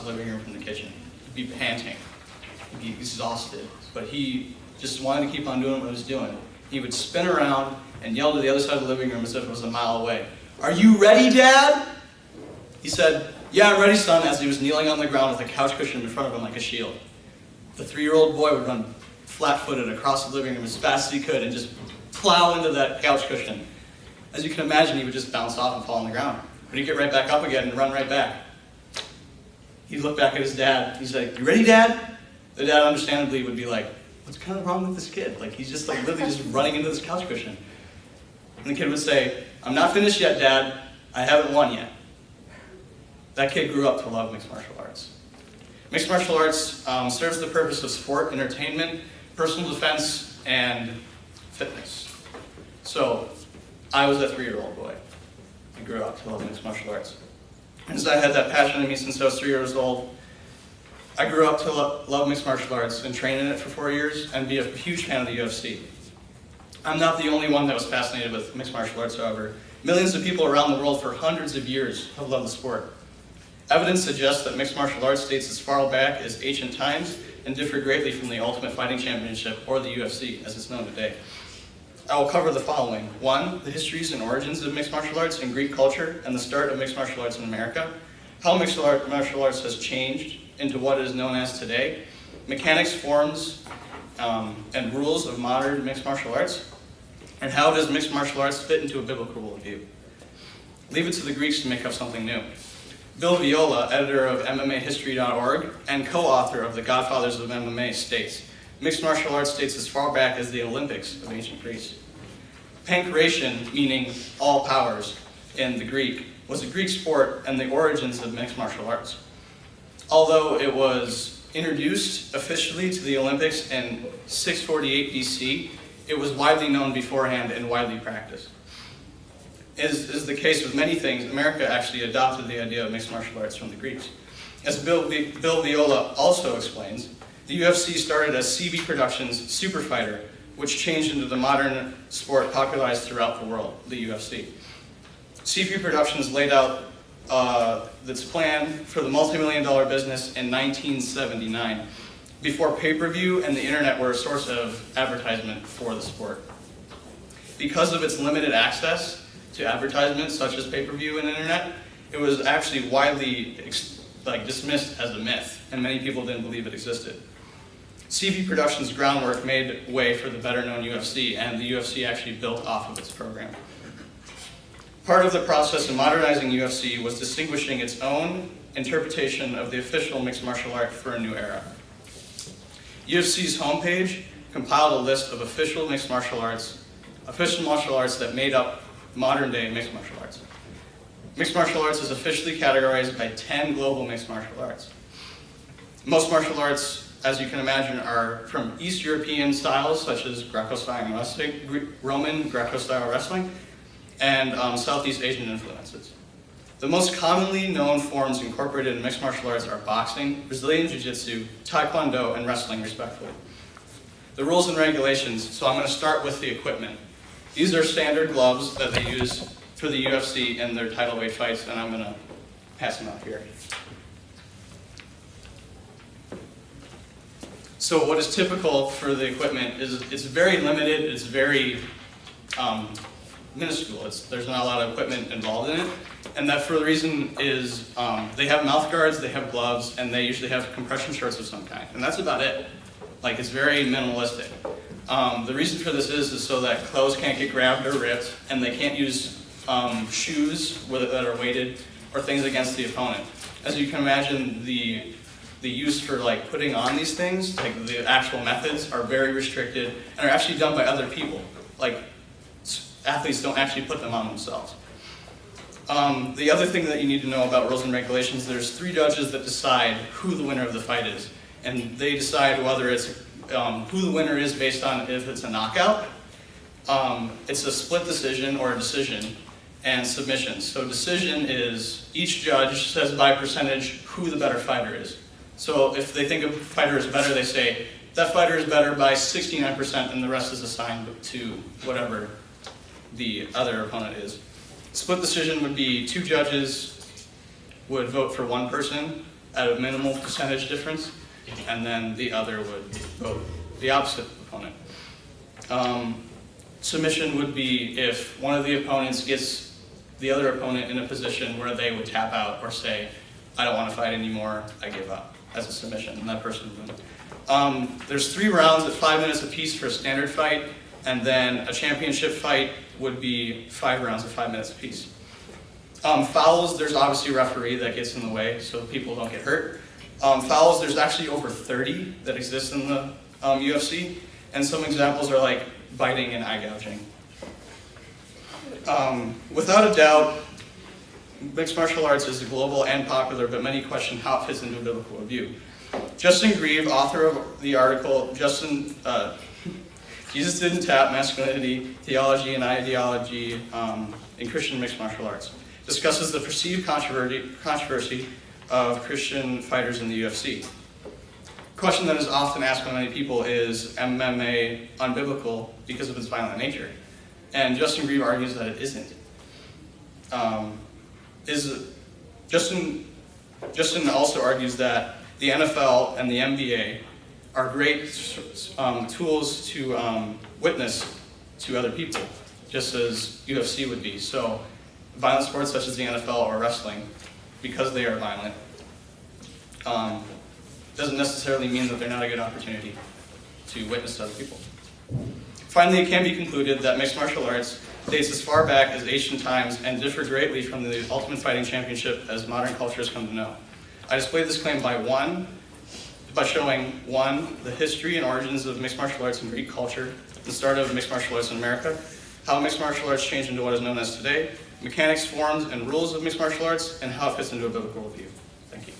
the living room from the kitchen. He'd be panting, he'd be exhausted, but he just wanted to keep on doing what he was doing. He would spin around and yell to the other side of the living room as if it was a mile away. "Are you ready, Dad?" He said, "Yeah, I'm ready, son," as he was kneeling on the ground with a couch cushion in front of him like a shield. The 3-year-old boy would run flat-footed across the living room as fast as he could and just plow into that couch cushion. As you can imagine, he would just bounce off and fall on the ground. But he'd get right back up again and run right back. He'd look back at his dad. He's like, "You ready, Dad?" The dad, understandably, would be like, "What's kind of wrong with this kid? Like, he's just like literally just running into this couch cushion." And the kid would say, "I'm not finished yet, Dad. I haven't won yet." That kid grew up to love mixed martial arts. Mixed martial arts serves the purpose of sport, entertainment, personal defense, and fitness. So, I was a 3-year-old boy. I grew up to love mixed martial arts. And as I had that passion in me since I was 3 years old, I grew up to love mixed martial arts and train in it for 4 years and be a huge fan of the UFC. I'm not the only one that was fascinated with mixed martial arts, however. Millions of people around the world for hundreds of years have loved the sport. Evidence suggests that mixed martial arts dates as far back as ancient times and differ greatly from the Ultimate Fighting Championship or the UFC as it's known today. I will cover the following. 1, the histories and origins of mixed martial arts in Greek culture and the start of mixed martial arts in America, how mixed martial arts has changed into what is known as today, mechanics, forms, and rules of modern mixed martial arts, and how does mixed martial arts fit into a biblical worldview. Leave it to the Greeks to make up something new. Bill Viola, editor of MMAhistory.org and co-author of The Godfathers of MMA, states, "Mixed martial arts dates as far back as the Olympics of ancient Greece." Pankration, meaning all powers in the Greek, was a Greek sport and the origins of mixed martial arts. Although it was introduced officially to the Olympics in 648 BC, it was widely known beforehand and widely practiced. As is the case with many things, America actually adopted the idea of mixed martial arts from the Greeks. As Bill Viola also explains, the UFC started as CB Productions' Super Fighter, which changed into the modern sport popularized throughout the world, the UFC. CB Productions laid out its plan for the multi-million-dollar business in 1979, before pay-per-view and the internet were a source of advertisement for the sport. Because of its limited access to advertisements such as pay-per-view and internet, it was actually widely dismissed as a myth, and many people didn't believe it existed. CB Productions' groundwork made way for the better-known UFC, and the UFC actually built off of its program. Part of the process in modernizing UFC was distinguishing its own interpretation of the official mixed martial art for a new era. UFC's homepage compiled a list of official martial arts that made up modern-day mixed martial arts. Mixed martial arts is officially categorized by 10 global mixed martial arts. Most martial arts, as you can imagine, are from East European styles, such as Greco-style wrestling, Roman Greco-style wrestling, and Southeast Asian influences. The most commonly known forms incorporated in mixed martial arts are boxing, Brazilian Jiu-Jitsu, Taekwondo, and wrestling, respectively. The rules and regulations, so I'm going to start with the equipment. These are standard gloves that they use for the UFC in their title weight fights, and I'm going to pass them out here. So what is typical for the equipment is it's very limited, it's very minuscule. There's not a lot of equipment involved in it, and that for the reason is they have mouth guards, they have gloves, and they usually have compression shorts of some kind, and that's about it. Like, it's very minimalistic. The reason for this is so that clothes can't get grabbed or ripped, and they can't use shoes that are weighted or things against the opponent. As you can imagine, the use for like putting on these things, like the actual methods, are very restricted and are actually done by other people. Like, athletes don't actually put them on themselves. The other thing that you need to know about rules and regulations, there's 3 judges that decide who the winner of the fight is. And they decide whether it's who the winner is based on if it's a knockout, it's a split decision or a decision, and submission. So decision is each judge says by percentage who the better fighter is. So if they think a fighter is better, they say that fighter is better by 69% and the rest is assigned to whatever the other opponent is. Split decision would be 2 judges would vote for one person at a minimal percentage difference, and then the other would vote the opposite opponent. Submission would be if one of the opponents gets the other opponent in a position where they would tap out or say, I don't want to fight anymore, I give up, as a submission, and that person would win. There's 3 rounds at 5 minutes apiece for a standard fight, and then a championship fight would be 5 rounds at 5 minutes apiece. Fouls, there's obviously a referee that gets in the way so people don't get hurt. Fouls, there's actually over 30 that exist in the UFC, and some examples are like biting and eye gouging. Without a doubt, mixed martial arts is global and popular, but many question how it fits into a biblical view. Justin Grieve, author of the article, Jesus Didn't Tap Masculinity, Theology, and Ideology in Christian Mixed Martial Arts, discusses the perceived controversy of Christian fighters in the UFC. A question that is often asked by many people is MMA unbiblical because of its violent nature? And Justin Grieve argues that it isn't. Justin also argues that the NFL and the NBA are great tools to witness to other people, just as UFC would be. So violent sports such as the NFL or wrestling, because they are violent, doesn't necessarily mean that they're not a good opportunity to witness to other people. Finally, it can be concluded that mixed martial arts dates as far back as ancient times and differ greatly from the Ultimate Fighting Championship as modern culture has come to know. I display this claim by showing, 1, the history and origins of mixed martial arts in Greek culture, the start of mixed martial arts in America, how mixed martial arts changed into what is known as today, mechanics, forms, and rules of mixed martial arts, and how it fits into a biblical review. Thank you.